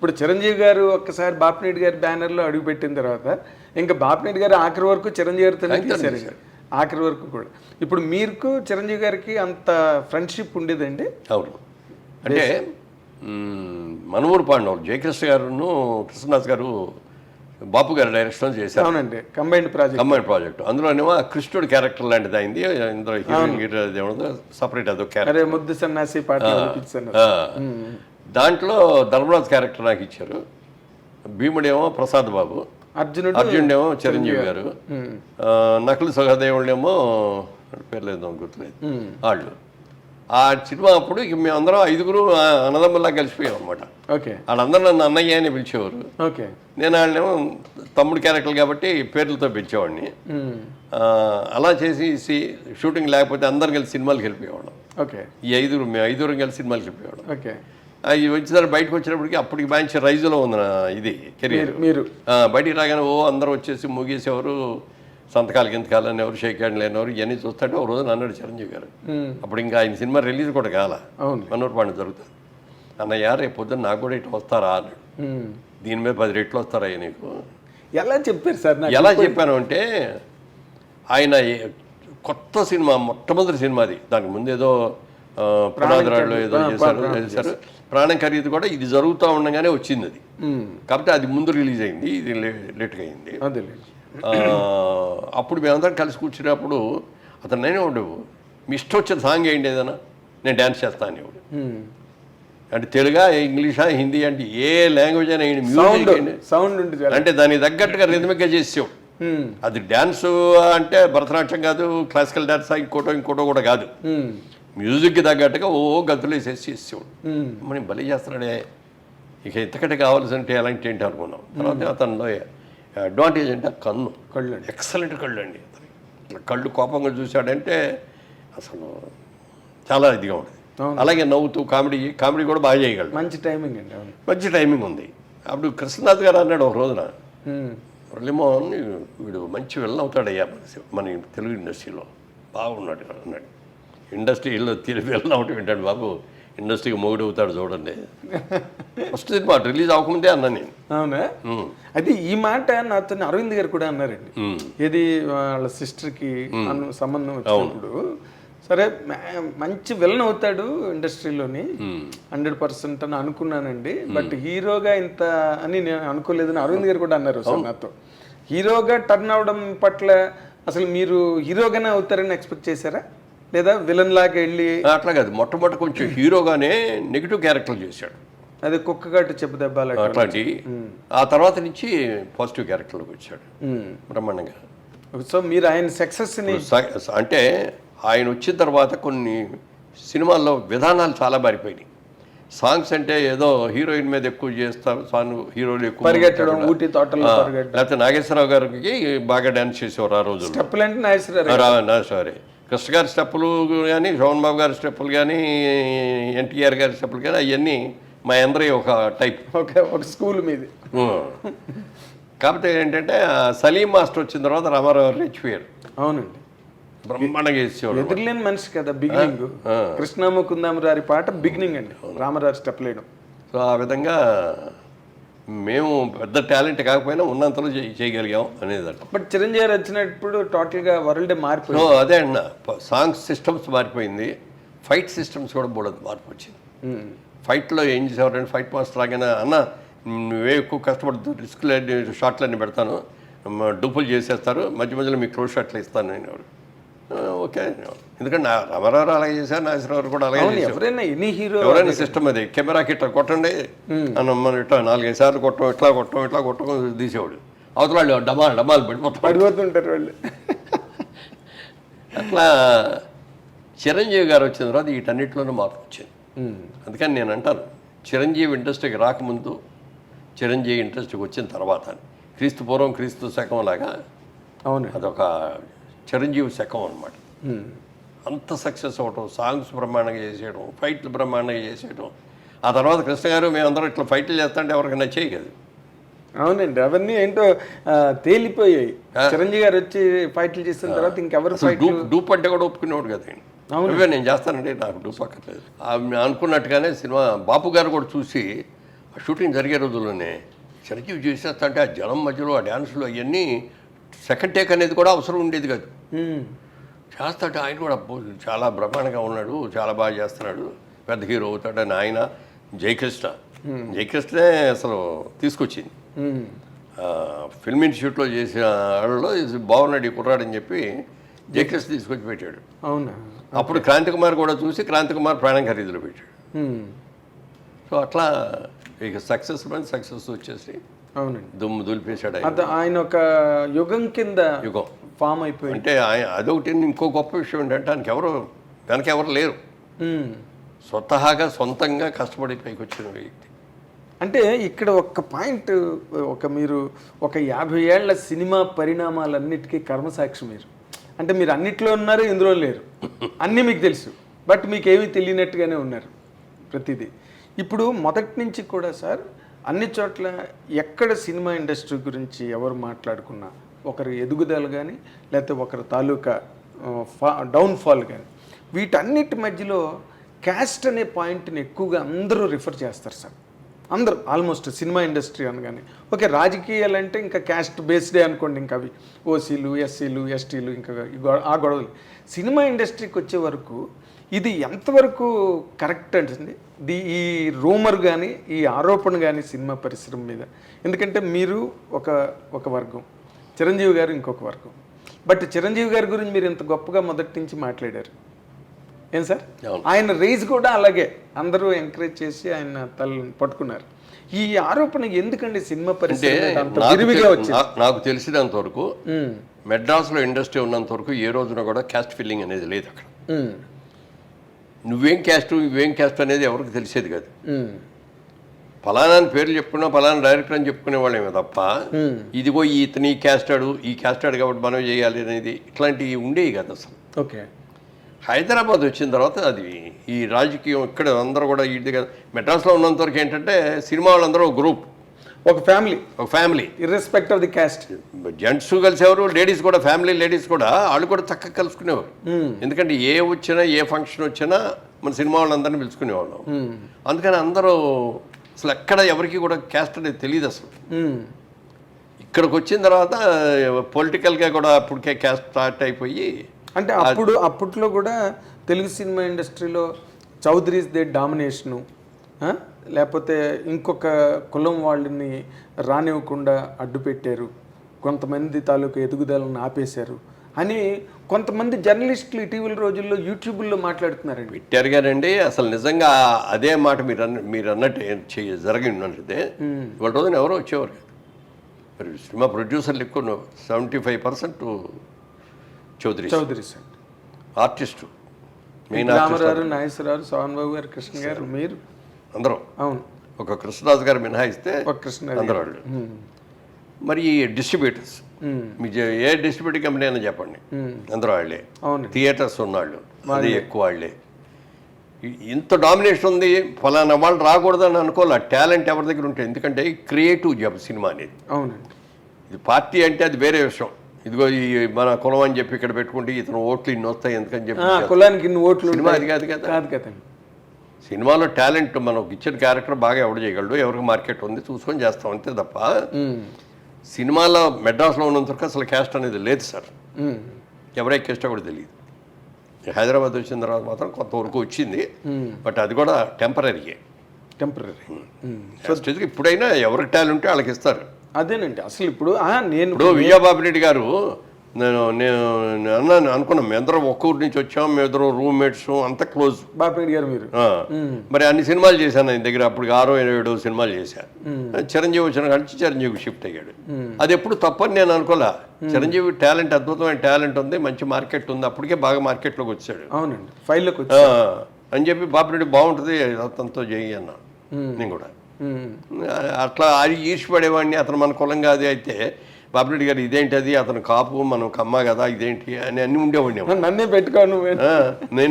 ఇప్పుడు చిరంజీవి గారు ఒక్కసారి బాపినేటి గారి బ్యానర్లో అడుగుపెట్టిన తర్వాత ఇంకా బాపినేటి గారు ఆఖరి వరకు చిరంజీవి గారితోనే తీశారు ఆఖరి వరకు కూడా. ఇప్పుడు మీకు చిరంజీవి గారికి అంత ఫ్రెండ్షిప్ ఉండేదండి? అవును. అంటే మనమూరు పాండవులు జయకృష్ణ గారును కృష్ణదాస్ గారు బాపు గారు డైరెక్షన్ చేశారు. అవునండి, కంబైన్డ్ ప్రాజెక్ట్. అందులోనేమో కృష్ణుడి క్యారెక్టర్ లాంటిది అయింది. ఇందులో హీరోయిన్ గీటర్ సపరేట్ అదో క్యారెక్టర్, ముద్దు సన్నాసి పాట. దాంట్లో ధర్మరాజ్ క్యారెక్టర్ నాకు ఇచ్చారు. భీముడేమో ప్రసాద్ బాబు, అర్జునుడేమో చిరంజీవి గారు, నకులు సహదేవుళ్ళేమో పేర్లేదు గుర్తులేదు వాళ్ళు. ఆ సినిమా అప్పుడు ఇక మేమందరం 5గురు అన్నదమ్ముల్లా కలిసిపోయాం అనమాట. వాళ్ళందరూ నన్ను అన్నయ్య అని పిలిచేవారు. నేను వాళ్ళేమో తమ్ముడు క్యారెక్టర్ కాబట్టి పేర్లతో పిలిచేవాడిని. అలా చేసి షూటింగ్ లేకపోతే అందరం కలిసి సినిమాలకు వెళ్ళిపోయేవాళ్ళం. ఈ 5గురు మేము 5గురం కలిసి సినిమాలకు వెళ్ళిపోయేవాళ్ళం. అవి వచ్చిన బయటకు వచ్చినప్పటికీ అప్పటికి మంచి రైజులో ఉంది నా ఇది కెరీర్. మీరు బయటికి రాగానే అందరూ వచ్చేసి ముగేసేవారు, సంతకాలు గింతకాలు అనేవారు, షేక్ హ్యాండ్ లేనివారు. ఇవన్నీ చూస్తుంటే ఒక రోజు అన్నాడు చిరంజీవి గారు. అప్పుడు ఇంకా ఆయన సినిమా రిలీజ్ కూడా కాల, మనూరు పాండ జరుగుతుంది. అన్నయ్య రేపు పొద్దున్న నాకు కూడా ఇటు వస్తారా అన్నాడు. దీని మీద 10 రెట్లు వస్తారా నీకు? ఎలా చెప్పారు సార్? ఎలా చెప్పాను అంటే, ఆయన కొత్త సినిమా, మొట్టమొదటి సినిమాది. దానికి ముందు ఏదో పునాదిరాళ్ళు ఏదో చేశారు. ప్రాణం ఖరీదు కూడా ఇది జరుగుతూ ఉండగానే వచ్చింది అది. కాబట్టి అది ముందు రిలీజ్ అయింది, ఇది లేట్గా అయింది. అప్పుడు మేమందరం కలిసి కూర్చున్నప్పుడు అతను నేనే ఉండవు, మీ ఇష్టం వచ్చిన సాంగ్ ఏంటి ఏదైనా, నేను డ్యాన్స్ చేస్తాను ఇవ్వడు. అంటే తెలుగా, ఇంగ్లీషా, హిందీ, అంటే ఏ లాంగ్వేజ్ అయినా మ్యూజిక్ సౌండ్ అంటే దానికి తగ్గట్టుగా రిథమిక్గా చేసేవాడు. అది డ్యాన్స్ అంటే భరతనాట్యం కాదు, క్లాసికల్ డ్యాన్స్ ఇంకోటో కూడా కాదు. మ్యూజిక్కి తగ్గట్టుగా గంతులు వేసేసి చేసేవాడు. మనం బలి చేస్తున్నాడే, ఇక ఇంతకంటే కావాల్సింటే ఎలాంటి ఏంటి అనుకున్నాం. తర్వాత అతనిలో అడ్వాంటేజ్ అంటే కళ్ళు ఎక్సలెంట్ కళ్ళు అండి. కళ్ళు కోపంగా చూశాడంటే అసలు చాలా ఇదిగా ఉంటుంది. అలాగే నవ్వుతూ కామెడీ కూడా బాగా చేయగలడు. మంచి టైమింగ్ అండి, మంచి టైమింగ్ ఉంది. అప్పుడు కృష్ణనాథ్ గారు అన్నాడు ఒక రోజున, మురళీమోహన్ వీడు మంచి విలన్ అవుతాడయ్యా మన తెలుగు ఇండస్ట్రీలో, బాగున్నాడు అన్నాడు. ఇండస్ట్రీలో విలన్ అవుట్ వింటాడు బాబు, ఇండస్ట్రీకి మొగుడు అవుతాడు చూడండి. ఫస్ట్ సినిమా రిలీజ్ అవ్వకముందే అన్నా నేను. అవునా? అయితే ఈ మాట నాతో అరవింద్ గారు కూడా అన్నారండి. ఇది వాళ్ళ సిస్టర్కి సంబంధం వచ్చినప్పుడు, సరే మంచి విలన్ అవుతాడు ఇండస్ట్రీలోని 100% అని అనుకున్నానండి, బట్ హీరోగా ఇంత అని నేను అనుకోలేదని అరవింద్ గారు కూడా అన్నారు సార్ నాతో. హీరోగా టర్న్ అవడం పట్ల అసలు మీరు హీరోగానే అవుతారని ఎక్స్పెక్ట్ చేశారా, లేదా విలన్ లాగా వెళ్ళి? అట్లా కాదు, మొట్టమొదటి కొంచెం హీరోగానే నెగిటివ్ క్యారెక్టర్లు చేశాడు. అదే కుక్కగాటు చెప్పు దెబ్బలు అట్లాంటి. ఆ తర్వాత నుంచి పాజిటివ్ క్యారెక్టర్లోకి వచ్చాడు బ్రహ్మాండంగా. సో మీరు ఆయన సక్సెస్ని అంటే ఆయన వచ్చిన తర్వాత కొన్ని సినిమాల్లో విధానాలు చాలా మారిపోయినాయి. సాంగ్స్ అంటే ఏదో హీరోయిన్ మీద ఎక్కువ చేస్తారు, సాంగ్ హీరోలు ఎక్కువ పరిగెట్టడం, ఊటీ తోటలో లేకపోతే నాగేశ్వరరావు గారికి బాగా డ్యాన్స్ చేసేవారు ఆ రోజు. స్టెప్పులు అంటే నాగేశ్వరరావు, కృష్ణ గారి స్టెప్పులు కానీ, శోభన్ బాబు గారి స్టెప్పులు కానీ, ఎన్టీఆర్ గారి స్టెప్పులు కానీ, అవన్నీ మా అందరి ఒక టైప్, ఒక స్కూల్ మీద. కాకపోతే ఏంటంటే సలీం మాస్టర్ వచ్చిన తర్వాత రామారావు రెచ్చిపోయారు. అవునండి, బ్రహ్మాండంగా చేసేవాడు. ఎదురులేని మనిషి కదా బిగినింగ్. కృష్ణముకుందామరారి పాట బిగినింగ్ అండి, రామారావు స్టెప్ లేయడం. సో ఆ విధంగా మేము పెద్ద టాలెంట్ కాకపోయినా ఉన్నంతలో చేయగలిగాం అనేది అంట. బట్ చిరంజీవి వచ్చినప్పుడు టోటల్గా వరల్డ్ మారిపోయింది. అదే అన్న, సాంగ్స్ సిస్టమ్స్ మారిపోయింది, ఫైట్ సిస్టమ్స్ కూడా బోడదు మార్పు వచ్చింది. ఫైట్లో ఏం చేసేవారంటే, ఫైట్ మాస్టర్ లాగానే అన్న నువ్వే ఎక్కువ కష్టపడుతూ రిస్క్లన్నీ షార్ట్లన్నీ పెడతాను, డూపులు చేసేస్తారు, మధ్య మధ్యలో మీకు క్లోజ్ షాట్లు ఇస్తాను నేను. ఓకే, ఎందుకంటే రామారావు అలాగే చేశారు, నాగేశ్వరరావు కూడా అలాగే చేశారు. ఎవరైనా సిస్టమ్ అది, కెమెరాకి ఇట్లా కొట్టండి అని మనం ఇట్లా 4-5 సార్లు కొట్టం, ఇట్లా కొట్టం తీసేవాడు. అవతల వాళ్ళు డమాలు పడిపోతుంటారు వాళ్ళు. అట్లా చిరంజీవి గారు వచ్చిన తర్వాత వీటన్నిటిలోనూ మార్పు వచ్చింది. అందుకని నేను అంటాను, చిరంజీవి ఇండస్ట్రీకి రాకముందు, చిరంజీవి ఇండస్ట్రీకి వచ్చిన తర్వాత, క్రీస్తు పూర్వం క్రీస్తు శకం లాగా అదొక చిరంజీవి శకం అనమాట. అంత సక్సెస్ అవ్వటం, సాంగ్స్ బ్రహ్మాండంగా చేసేయడం, ఫైట్లు బ్రహ్మాండంగా చేసేయడం. ఆ తర్వాత కృష్ణ గారు మేమందరం ఇట్లా ఫైట్లు చేస్తుంటే ఎవరికి నచ్చేయి కదా. అవునండి, అవన్నీ ఏంటో తేలిపోయాయి. చిరంజీవి గారు వచ్చి ఫైట్లు చేసిన తర్వాత ఇంకెవరు డూప్ అంటే కూడా ఒప్పుకునేవాడు కదండి. నేను చేస్తానండి, నాకు డూప్ అక్కర్లేదు అనుకున్నట్టుగానే సినిమా బాపు గారు కూడా చూసి షూటింగ్ జరిగే రోజుల్లోనే చిరంజీవి చేసేస్తా అంటే ఆ జనం మధ్యలో ఆ డ్యాన్సులు అవన్నీ సెకండ్ టేక్ అనేది కూడా అవసరం ఉండేది కాదు. చేస్తాడు ఆయన కూడా చాలా బ్రహ్మాండంగా ఉన్నాడు, చాలా బాగా చేస్తున్నాడు, పెద్ద హీరో అవుతాడని ఆయన జయకృష్ణే అసలు తీసుకొచ్చింది. ఫిల్మ్ ఇన్స్టిట్యూట్లో చేసిన వాళ్ళలో బాగున్నాడు ఈ కుర్రాడని చెప్పి జయకృష్ణ తీసుకొచ్చి పెట్టాడు. అవునా? అప్పుడు క్రాంతి కుమార్ కూడా చూసి క్రాంతి కుమార్ ప్రాణం ఖరీదులో పెట్టాడు. సో అట్లా ఇక సక్సెస్ వచ్చేసి అవునండి దుమ్ము దులిపేశాడు. ఆయన ఒక యుగం కింద యుగం ఫామ్ అయిపోయి. అంటే అదొకటి. ఇంకో గొప్ప విషయం ఏంటంటే ఆయనకి వెనక ఎవరు లేరు, సొంతంగా కష్టపడి పైకి వచ్చిన వ్యక్తి. అంటే ఇక్కడ ఒక పాయింట్, మీరు ఒక 50 ఏళ్ల సినిమా పరిణామాలన్నిటికీ కర్మసాక్షి మీరు. అంటే మీరు అన్నిట్లో ఉన్నారు, ఇందులో లేరు, అన్నీ మీకు తెలుసు, బట్ మీకు ఏమీ తెలియనట్టుగానే ఉన్నారు ప్రతిదీ. ఇప్పుడు మొదటి నుంచి కూడా సార్ అన్ని చోట్ల ఎక్కడ సినిమా ఇండస్ట్రీ గురించి ఎవరు మాట్లాడుకున్నా ఒకరి ఎదుగుదల కానీ లేకపోతే ఒకరి తాలూకా డౌన్ఫాల్ కానీ వీటన్నిటి మధ్యలో క్యాస్ట్ అనే పాయింట్ని ఎక్కువగా అందరూ రిఫర్ చేస్తారు సార్. అందరూ ఆల్మోస్ట్ సినిమా ఇండస్ట్రీ అనగానే ఓకే, రాజకీయాలు అంటే ఇంకా క్యాస్ట్ బేస్డే అనుకోండి, ఇంకా అవి ఓసీలు ఎస్సీలు ఎస్టీలు ఇంకా ఆ గొడవలు. సినిమా ఇండస్ట్రీకి వచ్చే వరకు ఇది ఎంతవరకు కరెక్ట్ అంటుంది ఈ రూమర్ కానీ ఈ ఆరోపణ కానీ సినిమా పరిశ్రమ మీద? ఎందుకంటే మీరు ఒక వర్గం, చిరంజీవి గారు ఇంకొక వర్గం. బట్ చిరంజీవి గారి గురించి మీరు ఇంత గొప్పగా మొదటి నుంచి మాట్లాడారు ఏం సార్? ఆయన రేజ్ కూడా అలాగే అందరూ ఎంకరేజ్ చేసి ఆయన తలని పట్టుకున్నారు. ఈ ఆరోపణ ఎందుకండి సినిమా పరిశ్రమ? నాకు తెలిసినంత వరకు మెడ్రాస్లో ఇండస్ట్రీ ఉన్నంత వరకు ఏ రోజున కూడా క్యాస్ట్ ఫీలింగ్ అనేది లేదు అక్కడ. నువ్వేం క్యాస్ట్ అనేది ఎవరికి తెలిసేది కాదు. ఫలానా పేర్లు చెప్పుకున్నా ఫలానా డైరెక్టర్ అని చెప్పుకునే వాళ్ళేమే తప్ప ఇదిగో ఇతని ఈ క్యాస్ట్ ఆడు కాబట్టి మనం చేయాలి అనేది ఇట్లాంటివి ఉండేవి కదా అసలు. ఓకే. హైదరాబాద్ వచ్చిన తర్వాత అది ఈ రాజకీయం ఇక్కడ అందరూ కూడా ఇది కదా. మెడ్రాస్లో ఉన్నంత వరకు ఏంటంటే సినిమా వాళ్ళందరూ ఒక గ్రూప్, ఒక family irrespective of the caste. Gents కలిసేవారు, లేడీస్ కూడా, ఫ్యామిలీ లేడీస్ కూడా వాళ్ళు కూడా చక్కగా కలుసుకునేవారు. ఎందుకంటే ఏ ఫంక్షన్ వచ్చినా మన సినిమా వాళ్ళందరినీ పిలుచుకునేవాళ్ళం. అందుకని అందరూ అసలు ఎక్కడ ఎవరికి కూడా క్యాస్ట్ అనేది తెలియదు అసలు. ఇక్కడికి వచ్చిన తర్వాత పొలిటికల్గా కూడా అప్పటికే క్యాస్ట్ స్టార్ట్ అయిపోయి, అంటే అప్పట్లో కూడా తెలుగు సినిమా ఇండస్ట్రీలో చౌదరీస్ దే డామినేషను, లేకపోతే ఇంకొక కులం వాళ్ళని రానివ్వకుండా అడ్డు పెట్టారు, కొంతమంది తాలూకు ఎదుగుదలను ఆపేశారు అని కొంతమంది జర్నలిస్టులు ఇటీవల రోజుల్లో యూట్యూబ్లో మాట్లాడుతున్నారండి. పెట్టారు గారండి. అసలు నిజంగా అదే మాట మీరు అన్నట్టు జరిగి ఉన్నట్టే ఇవాళ రోజున ఎవరో వచ్చేవారు కాదు. మరి సినిమా ప్రొడ్యూసర్లు ఎక్కువ 75% చౌదరీస్ ఆర్టిస్టు, మెయిన్ రామారావు, నాగేశ్వరరావు, సోహన్ బాబు గారు, కృష్ణ గారు, మీరు అందరూ. అవును. ఒక కృష్ణరాజు గారు మినహాయిస్తే అందరూ వాళ్ళు. మరి డిస్ట్రిబ్యూటర్స్, మీ ఏ డిస్ట్రిబ్యూటర్ కంపెనీ అయినా చెప్పండి, అందరూ వాళ్ళే. థియేటర్స్ ఉన్నాళ్ళు, అది ఎక్కువ వాళ్ళే. ఇంత డామినేషన్ ఉంది, ఫలానా వాళ్ళు రాకూడదని అనుకోవాలి. టాలెంట్ ఎవరి దగ్గర ఉంటుంది, ఎందుకంటే క్రియేటివ్ జాబ్ సినిమా అనేది. అవునండి. ఇది పార్టీ అంటే అది వేరే విషయం. ఇదిగో ఈ మన కులం అని చెప్పి ఇక్కడ పెట్టుకుంటే ఇతను ఓట్లు ఇన్ని వస్తాయి ఎందుకని చెప్పి కులానికి ఇన్ని ఓట్లు, సినిమా అది కాదు కదా. సినిమాలో టాలెంట్ మనకు ఇచ్చిన క్యారెక్టర్ బాగా ఎవడు చేయగలడు, ఎవరికి మార్కెట్ ఉంది చూసుకొని చేస్తాం అంతే తప్ప సినిమాలో మెడ్రాస్లో ఉన్నంత వరకు అసలు క్యాస్ట్ అనేది లేదు సార్. ఎవరే క్యాస్టో కూడా తెలియదు. హైదరాబాద్ వచ్చిన తర్వాత మాత్రం కొంతవరకు వచ్చింది, బట్ అది కూడా టెంపరీ. ఇప్పుడైనా ఎవరికి టాలెంట్ ఉంటే వాళ్ళకి ఇస్తారు. అదేనండి అసలు ఇప్పుడు విజయబాబు రెడ్డి గారు నేను అన్నాను అనుకున్నాం, మేము అందరం ఒక్క ఊరి నుంచి వచ్చాం, మేము ఇద్దరు రూమ్మేట్స్, అంత క్లోజ్. బాపిరెడ్డి గారు మీరు మరి అన్ని సినిమాలు చేశాను ఆయన దగ్గర. అప్పుడు 6-7 సినిమాలు చేశాను. చిరంజీవి వచ్చిన కలిసి చిరంజీవికి షిఫ్ట్ అయ్యాడు. అది ఎప్పుడు తప్పని నేను అనుకోలే. చిరంజీవి టాలెంట్, అద్భుతమైన టాలెంట్ ఉంది, మంచి మార్కెట్ ఉంది, అప్పటికే బాగా మార్కెట్లోకి వచ్చాడు. అవునండి, ఫైల్లోకి అని చెప్పి బాపిరెడ్డి బాగుంటుంది అతనితో చేయి అన్నా. నేను కూడా అట్లా ఈర్చిపడేవాడిని. అతను మన కులం కాదు అయితే బాపిరెడ్డి గారు ఇదేంటి, అది అతను కాపు మనం కమ్మ కదా ఇదేంటి అని అన్నీ ఉండేవాడిని. నన్నే పెట్టుకోను.